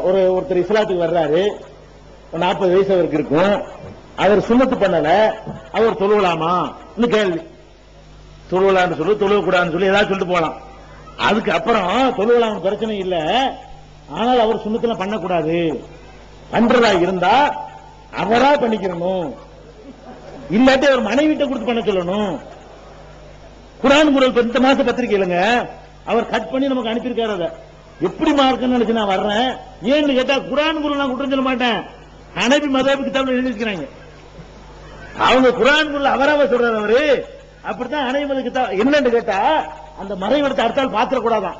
ஒருத்தர் இஸ்லாத்துக்கு வர்றாரு, 40 வயசு அவருக்கு இருக்கும். அவர் சுன்னத்து பண்ணல, அவர் தொழுவலாமா கேள்வி. தொழுவலான்னு சொல்லி தொழுவக்கூடாதுன்னு சொல்லி ஏதாவது சொல்லிட்டு போலாம். அதுக்கு அப்புறம் தொழுவலாம் பிரச்சனை இல்ல, ஆனால் அவர் சுன்னத்துல பண்ணக்கூடாது. பண்றதா இருந்தா அவரா பண்ணிக்கணும், இல்லாட்டி அவர் மனைவிட்ட கொடுத்து பண்ண சொல்லணும். குர்ஆன் குரல் இந்த மாச பத்திரிகை இல்லைங்க, அவர் கட் பண்ணி நமக்கு அனுப்பியிருக்காரு. அதை எப்படி மார்க்குன்னு நினைச்சு நான் வர்றேன். ஏன்னு கேட்டா குர்ஆன் குரல் நான் குற்றம் சொல்ல மாட்டேன், ஹனபி மதஹப் கிதாப்ல எழுதிக்கிறாங்க. அவங்க குர்ஆன் குரல் அவராக சொல்றாரு. அவரு அப்படித்தான் ஹனபி மதஹப் கிதாப் என்னன்னு கேட்டா அந்த மறைவெடுத்து அடுத்தால் பாத்திர கூடாதான்,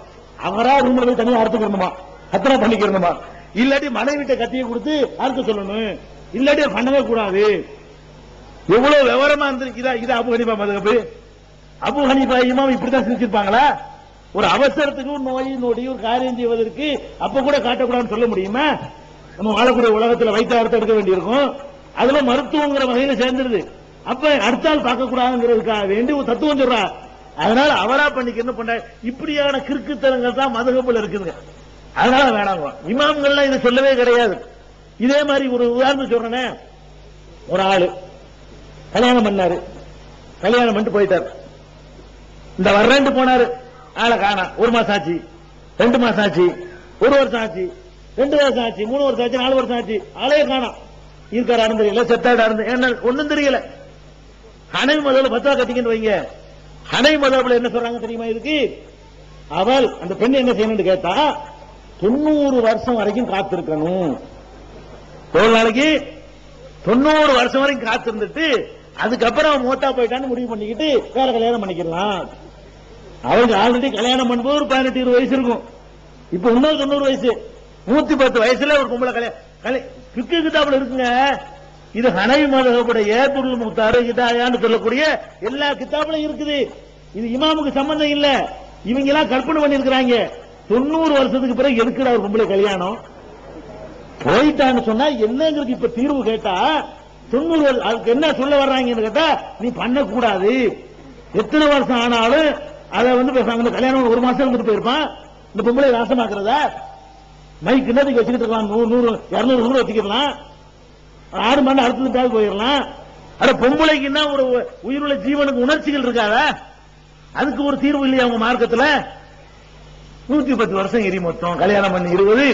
அவரா ரூம்ல போய் தனியா அறுத்துக்கணுமா, அத்தனை பண்ணிக்கணுமா, இல்லாட்டி மனைவிட்ட கத்தியை கொடுத்து அறுத்து சொல்லணும், இல்லாட்டி பண்ணவே கூடாது. எவ்வளவு விவரமா இருந்திருக்குதா இது அபு ஹனீஃபா மதஹப். அபு ஹனீஃபா இமாம் இப்படித்தான் செஞ்சிருப்பாங்களா? ஒரு அவசரத்துக்கு ஒரு நோய் நொடி ஒரு காரியம் செய்வதற்கு அப்ப கூட காட்டக்கூடாதுன்னு சொல்ல முடியுமா? நம்ம வாழக்கூடிய உலகத்தில் வைத்த அறுத்து எடுக்க வேண்டியிருக்கும். அதுல மருத்துவங்கிற வகையில சேர்ந்துருது. அப்ப அடுத்தால் பார்க்க கூடாதுங்கிறதுக்காக வேண்டி ஒரு தத்துவம் சொல்றா. அதனால அவரா பண்ணிக்கணும் பண்ண இப்படியான கிறுக்குத்தனங்கள் தான் மதஹப்ல இருக்குதுங்க. அதனால வேணாங்க, இமாம்கள்லாம் இதை சொல்லவே கிடையாது. இதே மாதிரி ஒரு உதாரணம் சொல்றேனே, ஒரு ஆளு கல்யாணம் பண்ணாரு, கல்யாணம் பண்ணிட்டு போயிட்டாரு. இந்த வர்றேன்ட்டு போனாரு, ஆளை காணா. 1 மாசம் ஆச்சு, 2 மாசம் ஆச்சு, 1 வருஷம் ஆச்சு, 2 வருஷம் ஆச்சு, 3 வருஷம் ஆச்சு, 4 வருஷம் ஆச்சு, ஆளையே காணா. இருக்காரு தெரியல, செத்தாடு என்ன ஒண்ணும் தெரியல. ஹனபி மதஹப்ல பத்தா கட்டிக்கிட்டு வைங்க. ஹனபி மதஹப்ல என்ன சொல்றாங்க தெரியுமா? இதுக்கு அவள் அந்த பெண் என்ன செய்யணும்னு கேட்டா 90 வருஷம் வரைக்கும் காத்திருக்கணும். எவ்வளவு நாளைக்கு? 90 வருஷம் வரைக்கும் காத்திருந்துட்டு அதுக்கப்புறம் அவன் மூத்தா போயிட்டான்னு முடிவு பண்ணிக்கிட்டு வேற கல்யாணம் பண்ணிக்கலாம். அவங்க ஆல்ரெடி கல்யாணம் பண்ணும்போது ஒரு 18-20 வயசு இருக்கும். இப்ப இன்னொரு 90 வயசு, 110 வயசுல ஒரு பொம்பளை கல்யாணம் கிதாபுல இருக்குங்க. இது ஹனபி மதஹபுடைய ஏதுல் முக்தார் ஹிதாயான்னு சொல்லக்கூடிய எல்லா கிதாபுலையும் இருக்குது. இது இமாமுக்கு சம்பந்தம் இல்ல, இவங்க எல்லாம் கற்பனை பண்ணி இருக்கிறாங்க. 90 வருஷத்துக்கு பிறகு எதுக்குடா ஒரு பொம்பளை கல்யாணம்? போயிட்டான்னு சொன்னா என்னங்கிறது இப்ப தீர்வு கேட்டா 90 அதுக்கு என்ன சொல்ல வர்றாங்கன்னு கேட்டா நீ பண்ணக்கூடாது. எத்தனை வருஷம் ஆனாலும் அதை பேசாங்க. கல்யாணம் 1 மாசம் இருந்துட்டு போயிருப்பான். இந்த பொம்பளை நாசமாக்குறதா? மைக்கு என்னதுக்கு வச்சுக்கிட்டு இருக்கலாம், 100 200 வச்சுக்கலாம், 6 மணி அடுத்தது போயிடலாம். அட பொம்பளைக்குன்னா ஒரு உயிருள்ள ஜீவனுக்கு உணர்ச்சிகள் இருக்காதா? அதுக்கு ஒரு தீர்வு இல்லையா அவங்க மார்க்கத்துல? 110 வருஷம் எரி மொத்தம் கல்யாணம் பண்ணி 20.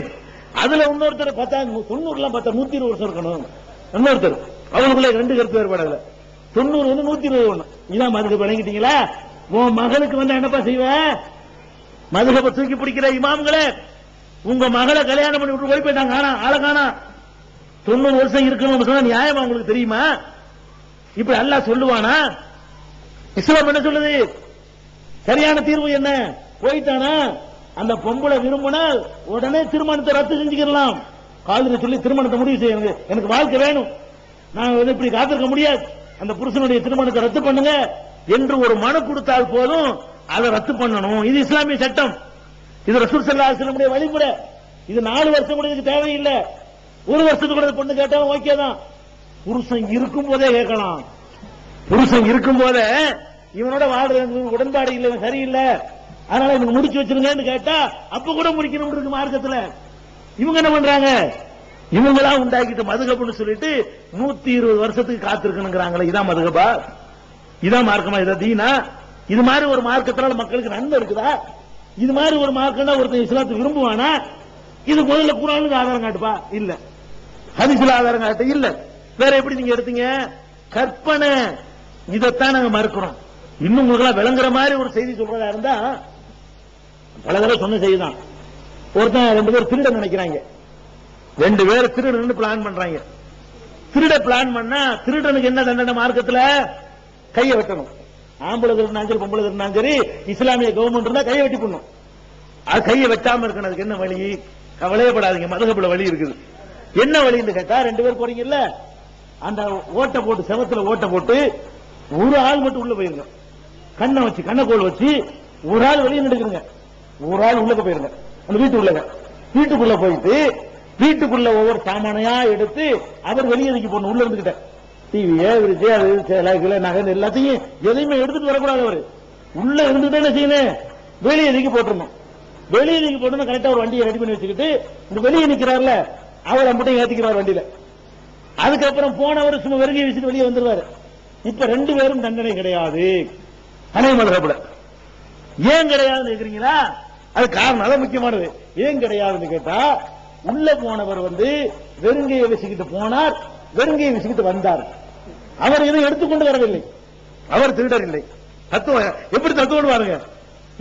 அதுல இன்னொருத்தர் பார்த்தா 90 பார்த்தா 120 வருஷம் இருக்கணும். இன்னொருத்தர் அவங்களுக்குள்ள 2 கருத்து வேறுபாடு. 90 120 இதான் மதுக்கு வழங்கிட்டீங்களா? உன் மகளுக்கு என்னப்பா செய்வ? மதுகப்ப தூக்கி பிடிக்கிற இமாம்களே, உங்க மகளை கல்யாணம் பண்ணி விட்டு போய் போயிட்டாங்க, ஆளை காணா. 90 வருஷம் இருக்கணும் சொன்னா நியாயமா உங்களுக்கு தெரியுமா? இப்படி அல்லாஹ் சொல்லுவானா? இஸ்லாம் என்ன சொல்லுது? சரியான தீர்வு என்ன? போயிட்டானா அந்த பொம்பளை விரும்பினால் உடனே திருமணத்தை ரத்து செஞ்சுக்கலாம். காதல சொல்லி திருமணத்தை முடிவு செய்யுங்க, எனக்கு வாழ்க்கை வேணும், நான் இப்படி காத்திருக்க முடியாது, அந்த புருஷனுடைய திருமணத்தை ரத்து பண்ணுங்க என்று ஒரு மனு கொடுத்தால் போதும், அதை ரத்து பண்ணணும். இது இஸ்லாமிய சட்டம். இது ரசூல் ஸல்லல்லாஹு அலைஹி வஸல்லம் வழிமுறை. இது 4 வருஷம் கூட இதுக்கு தேவையில்லை. 1 வருஷத்துக்கு கூட பொண்ணு கேட்டாலும் ஓகே தான். புருஷன் இருக்கும் போதே கேட்கலாம். புருஷன் இருக்கும் போதே இவனோட வாழ்றது உடன்பாடு இல்லை, சரியில்லை, அதனால இவங்க முடிச்சு வச்சிருங்கன்னு கேட்டா அப்ப கூட முடிக்கணும் இருக்கு மார்க்கத்துல. இவங்க என்ன பண்றாங்க? இவங்களா உண்டாக்கிட்டு மதுகப்னு சொல்லிட்டு 120 வருஷத்துக்கு காத்திருக்கணுங்கிறாங்களே. இதான் மதுகபா? இதான் மார்க்கமா? இதான் தீனா? இது மாதிரி ஒரு மார்க்கத்தினால மக்களுக்கு நன்மை இருக்குதா? இது மாதிரி ஒரு மார்க்கம்னா ஒருத்தன் இஸ்லாத்தை விரும்புவானா? இது முதல்ல குர்ஆனுக்கு ஆதாரம் காட்டுப்பா, இல்ல. ஹதீஸ்ல ஆதாரம் காட்டு, இல்ல. வேற எப்படி நீங்க எடுத்தீங்க? கற்பனை. இதைத்தான் நாங்க மறுக்கிறோம். இன்னும் உங்களுக்கு விளங்குற மாதிரி ஒரு செய்தி சொல்றதா இருந்தா பல தடவை சொன்ன செய்தி தான். ஒருத்தன் 2 பேர் திருட நினைக்கிறாங்க, 2 பேர் திருடன்னு பிளான் பண்றாங்க. திருட பிளான் பண்ணா திருடனுக்கு என்ன தண்டனை மார்க்கத்துல? கையை வெட்டணும். ஆம்பளை திருடினாலும் சரி பொம்பளை திருடினாலும் சரி, இஸ்லாமிய கவர்மெண்ட் இருந்தா கையை வெட்டி பண்ணும். அது கையை வெட்டாம இருக்கணும். அதுக்கு என்ன வழி? கவலையப்படாதீங்க, மதுகப்ல வழி இருக்குது. என்ன வழின்னு கேட்டா 2 பேர் போறீங்கல்ல, அந்த ஓட்டை போட்டு செவத்துல ஓட்டை போட்டு ஒரு ஆள் மட்டும் உள்ள போயிருங்க, கண்ணை வச்சு கண்ணக்கோள் வச்சு ஒரு ஆள் வெளியே நின்றுங்க, ஒரு ஆள் உள்ள போயிருங்க. அந்த வீட்டுக்குள்ள போயிட்டு வீட்டுக்குள்ள ஒவ்வொரு சாமானையா எடுத்து அவர் வெளியே தூக்கி போடணும். உள்ள இருந்துகிட்ட டிவியை நகை எல்லாத்தையும் எதையுமே எடுத்துட்டு வரக்கூடாது. அவரு உள்ள இருந்துகிட்டே என்ன செய்யணும்? வெளியே தூக்கி போட்டுருணும். வெளியே நீங்க போட்டு கரெக்டா ஒரு வண்டியை ரெடி பண்ணி வச்சுக்கிட்டு இந்த வெளியே நிக்கிறாருல அவரை மட்டும் ஏத்திக்கிறார் வண்டியில. அதுக்கப்புறம் போனவர் சும்மா வெறுங்கை வச்சுட்டு வெளியே வந்துருவாரு. இப்ப 2 பேரும் தண்டனை கிடையாது ஹனபி மதுஹப்ல. ஏன் கிடையாதுன்னு கேக்குறீங்களா? அது காரணம் அதான் முக்கியமானது. ஏன் கிடையாதுன்னு கேட்டா, உள்ள போனவர் வெறுங்கையை வச்சுக்கிட்டு போனார், வெறுங்கையை வச்சுக்கிட்டு வந்தார். அவர் எதுவும் எடுத்துக்கொண்டு வரவில்லை, அவர் திருடர் இல்லை. தத்துவம் எப்படி தத்துவம் பாருங்க.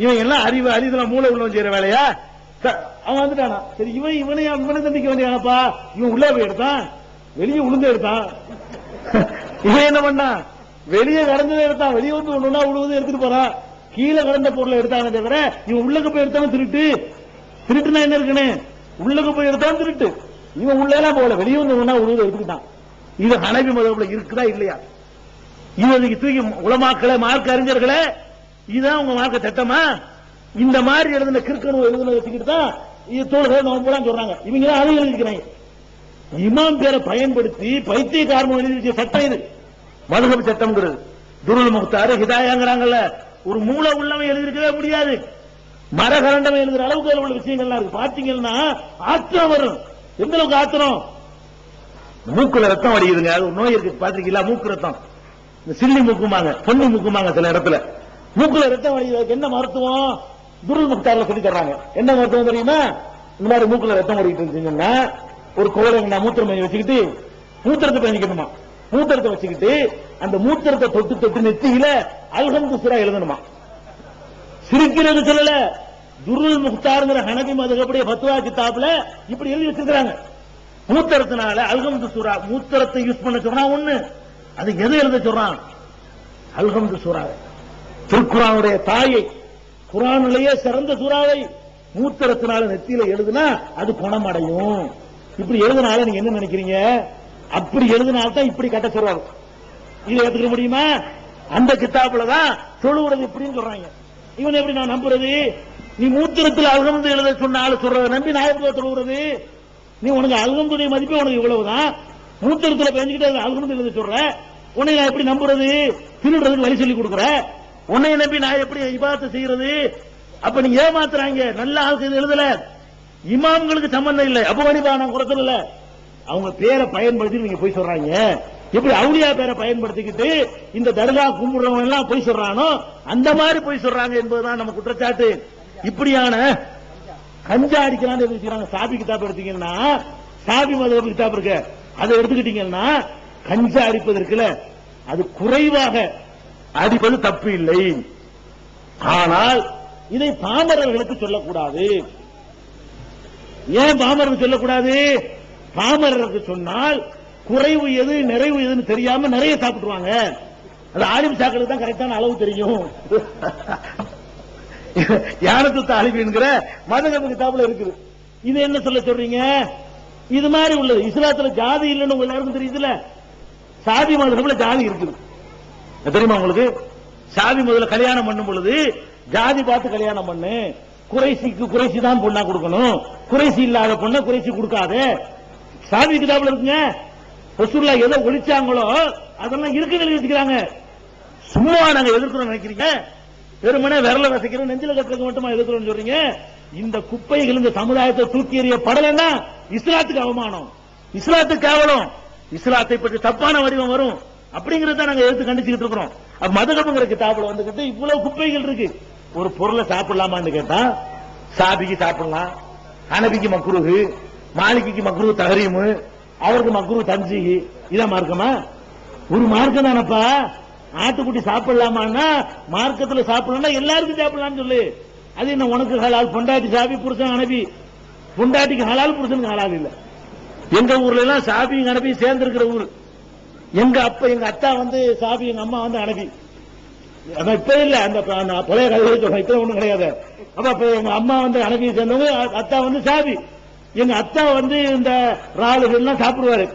இவன் எல்லாம் அறிவு அறிதலாம் மூளை உள்ளவன் செய்யற வேலையா? அவன் வந்துட்டானா, சரி இவனை தண்டிக்க வேண்டியானப்பா. இவன் உள்ள போய் எடுத்தான், வெளியே உளுந்து எடுத்தான். இவன் என்ன பண்ணான், வெளியே கடந்ததை எடுத்தான், வெளியே ஒண்ணுன்னா உழுவது எடுத்துட்டு போறான். கீழே கடந்த பொருளை எடுத்தாங்க தவிர இவன் உள்ளக போய் எடுத்தாலும் திருட்டுனா என்ன இருக்குன்னு உள்ளக போய் எடுத்தாலும் திருட்டு. இவன் உள்ள எல்லாம் போகல, வெளியே ஒண்ணா உழுவது எடுத்துக்கிட்டான். இது ஹனபி மதகுல இருக்குதா இல்லையா? இது தூக்கி உலமாக்களை மார்க்க அறிஞர்களே, இதுதான் உங்க மார்க்க சட்டமா? இந்த மாதிரி எழுதின கிறுக்கணும் எழுதுன வச்சுக்கிட்டு தான் இது தோள்கள் நோம்புலாம் சொல்றாங்க. இவங்க தான் அதை எழுதிக்கிறாங்க. இமாம் பேரை பயன்படுத்தி பைத்தியக்காரன் எழுதி சட்டம் இது மதுஹப் சட்டம்ங்கிறது. துருல் முக்தார் ஹிதாயாங்கிறாங்கல்ல, ஒரு மூளை உள்ளவன் எழுதிருக்கவே முடியாது. மரகரண்டவன் எழுதுற அளவுக்கு உள்ள விஷயங்கள்லாம் இருக்கு. பாத்தீங்கன்னா ஆத்திரம் வரும். எந்த அளவுக்கு ஆத்திரம், மூக்குல ரத்தம் வடிக்குதுங்க. அது ஒரு நோய் இருக்கு பாத்திருக்கீங்களா? மூக்கு ரத்தம், சில்லி மூக்குமாங்க, பொன்னி மூக்குமாங்க. சில இடத்துல மூக்குல ரத்தம் வடிக்கிறதுக்கு என்ன மருத்துவம் துருல் முக்தார்ல சொல்லி தர்றாங்க. என்ன மருத்துவம் தெரியுமா? இந்த மாதிரி மூக்குல ரத்தம் வடிக்கிட்டு இருந்துச்சுன்னா ஒரு கோலை மூத்திரம் வச்சுக்கிட்டு மூத்திரத்தை பயணிக்கணுமா, மூத்திரத்தை வச்சுக்கிட்டு அந்த மூத்திரத்தை தொட்டு தொட்டு நெத்தியில அல்ஹம்துலில்லாஹ் எழுதணுமா. சிரிக்கிறது சொல்லல, துருல் முக்தார்ங்கிற ஹனபி மதுஹபுடைய ஃபத்வா கிதாப்ல இப்படி எழுதி வச்சிருக்காங்க. மூத்திரத்தினால அல்ஹம்துலில்லாஹ் மூத்திரத்தை யூஸ் பண்ண சொன்னா ஒண்ணு, அது எதை எழுத சொல்றான்? அல்ஹம்துலில்லாஹ் திருக்குர்ஆனுடைய தாயை, குர்ஆனிலேயே சிறந்த சூறாவை மூத்திரத்தினால நெத்தியில எழுதுனா அது குணமடையும். இப்படி எழுதுனால நீங்க என்ன நினைக்கிறீங்க? அப்படி எழுதினால்தான் இப்படி கட்ட சொல்றாரு. இதை ஏத்துக்க முடியுமா? அந்த கிதாபுல தான் தொழுவுறது இப்படின்னு சொல்றாங்க. இவன் எப்படி நான் நம்புறது? நீ மூத்திரத்தில் அல்ஹம்து எழுத சொன்ன ஆளு சொல்றத நம்பி நான் எப்படி தொழுவுறது? நீ உனக்கு அல்ஹம்துடைய மதிப்பு உனக்கு இவ்வளவுதான், மூத்திரத்தில் பெஞ்சுக்கிட்டு அல்ஹம்து எழுத சொல்ற, உன்னை நான் எப்படி நம்புறது? திருடுறதுக்கு வழி சொல்லி கொடுக்குற, உன்னை நம்பி நான் எப்படி இபாதத்தை செய்யறது? அப்ப நீ ஏமாத்துறாங்க. நல்ல ஆளுக்கு எழுதல, இமாம்களுக்கு சம்பந்தம் இல்லை. அபூ ஹனீஃபா நான் குறைச்சல, அவங்க பேரை பயன்படுத்தி நீங்க போய் சொல்றாங்க. எப்படி அவுலியா பேரை பயன்படுத்திக்கிட்டு இந்த தர்கா கும்பிடுறவங்க எல்லாம் போய் சொல்றானோ அந்த மாதிரி போய் சொல்றாங்க என்பதுதான் நம்ம குற்றச்சாட்டு. இப்படியான கஞ்சா அடிக்கலான்னு எடுத்துக்கிறாங்க. சாபி கிதாப் எடுத்தீங்கன்னா, சாபி மதுஹப் கிதாப் இருக்கு, அதை எடுத்துக்கிட்டீங்கன்னா கஞ்சா அடிப்பதற்குல அது குறைவாக அடிப்பது தப்பு இல்லை. ஆனால் இதை பாமரர்களுக்கு சொல்லக்கூடாது. ஏன் பாமரருக்கு சொல்லக்கூடாது? பாமரருக்கு சொன்னால் குறைவு எது நிறைவு எதுன்னு தெரியாம நிறைய சாப்பிட்டுருவாங்க. அது ஆலிம் சாக்களுக்கு தான் கரெக்டான அளவு தெரியும். யானத்து தாலிப் என்கிற மதுஹப் கிதாபுல இருக்குது. இது என்ன சொல்ல சொல்றீங்க? இது மாதிரி உள்ளது. இஸ்லாத்துல ஜாதி இல்லைன்னு உங்க எல்லாருக்கும் தெரியுதுல. சாதி மதுஹப்ல ஜாதி இருக்குது தெரியுமா உங்களுக்கு? சாதி முதல்ல கல்யாணம் பண்ணும் பொழுது ஜாதி பார்த்து கல்யாணம் பண்ணு, குறைசிக்கு குறைசி தான் பொண்ணா கொடுக்கணும், குறைசி இல்லாத பொண்ணை குறைசி கொடுக்காத. சாதி கிதாபுல இருக்குங்க. ரசூலுல்லாஹ் எதை ஒழிச்சாங்களோ அதெல்லாம் இருக்குன்னு எழுதிக்கிறாங்க. சும்மா நாங்க எதிர்க்கிறோம் நினைக்கிறீங்க? வெறுமனே விரல வசிக்கிறோம், நெஞ்சில கட்டுறது மட்டுமா எதிர்க்கிறோம் சொல்றீங்க? இந்த குப்பைகள் இந்த சமுதாயத்தை தூக்கி எறியப்படலைன்னா இஸ்லாத்துக்கு அவமானம், இஸ்லாத்துக்கு கேவலம், இஸ்லாத்தை பற்றி தப்பான வடிவம் வரும். அப்படிங்கறத நாங்க எடுத்து கண்டிச்சுக்கிட்டு இருக்கிறோம். மதுஹப்ங்கிற கிதாபுல வந்துகிட்டு இவ்வளவு குப்பைகள் இருக்கு. ஒரு பொருளை சாப்பிடலாமான்னு கேட்டா சாபிக்கு சாப்பிடலாம், ஹனபிக்கு மக்ரூஹ், மாலிகிக்கு மக்ரூஹ் தஹரீம், அவருக்கு மக்ரூஹ் தன்ஜீஹ். இதான் மார்க்கமா? ஒரு மார்க்கம் தானப்பா. ஆட்டுக்குட்டி சாப்பிடலாமான்னா மார்க்கத்துல சாப்பிடலாம், எல்லாருக்கும் சாப்பிடலாம்னு சொல்லு. அது என்ன உனக்கு ஹலால், பொண்டாட்டி சாபி, புருஷன் ஹனபி. பொண்டாட்டிக்கு ஹலால், புருஷனுக்கு ஹலால் இல்ல. எங்க ஊர்ல எல்லாம் சாபி ஹனபி சேர்ந்து இருக்கிற ஊர். எங்க அத்தா சாபி, எங்க அம்மா ஹனபி. இப்ப இல்ல, அந்த பழைய கதையை சொல்றேன், இப்ப ஒண்ணும் கிடையாது. அப்ப எங்க அம்மா ஹனபியை சேர்ந்தவங்க, அத்தா சாபி. எங்க அத்தா இந்த ரால் எல்லாம் சாப்பிடுவாரு,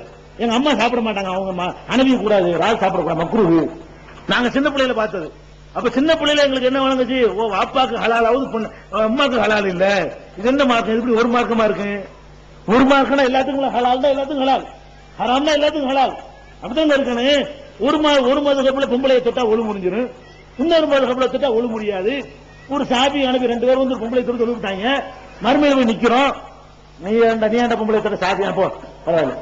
எங்க அம்மா சாப்பிட மாட்டாங்க. அவங்க ஹனபி கூடாது, ரால் சாப்பிடக்கூடாது, மக்ரூஹ். நாங்க சின்ன பிள்ளையில பார்த்தது. அப்ப சின்ன பிள்ளையில எங்களுக்கு என்ன வழங்குச்சு? ஓ, அப்பாக்கு ஹலாலாவது அம்மாக்கு ஹலால் இல்ல. இது என்ன மார்க்கம்? எப்படி ஒரு மார்க்கமா இருக்கு? ஒரு மார்க்கம்னா எல்லாத்துக்கும் ஹலால் தான், எல்லாத்துக்கும் ஹலால், ஹராம்னா எல்லாத்துக்கும் ஹலால். அப்படிதான் இருக்கணும். ஒரு மதுஹப்ல பொம்பளையை தொட்டா ஒழு முடிஞ்சிடும், இன்னொரு மதுஹப்ல தொட்டா ஒழு முடியாது. ஒரு சாபி அனுப்பி 2 பேரும் வந்து பொம்பளை தொழுவிட்டாங்க. மறுமையில போய் நிக்கிறோம். நீ ஏன்டா பொம்பளை சாபி போ பரவாயில்ல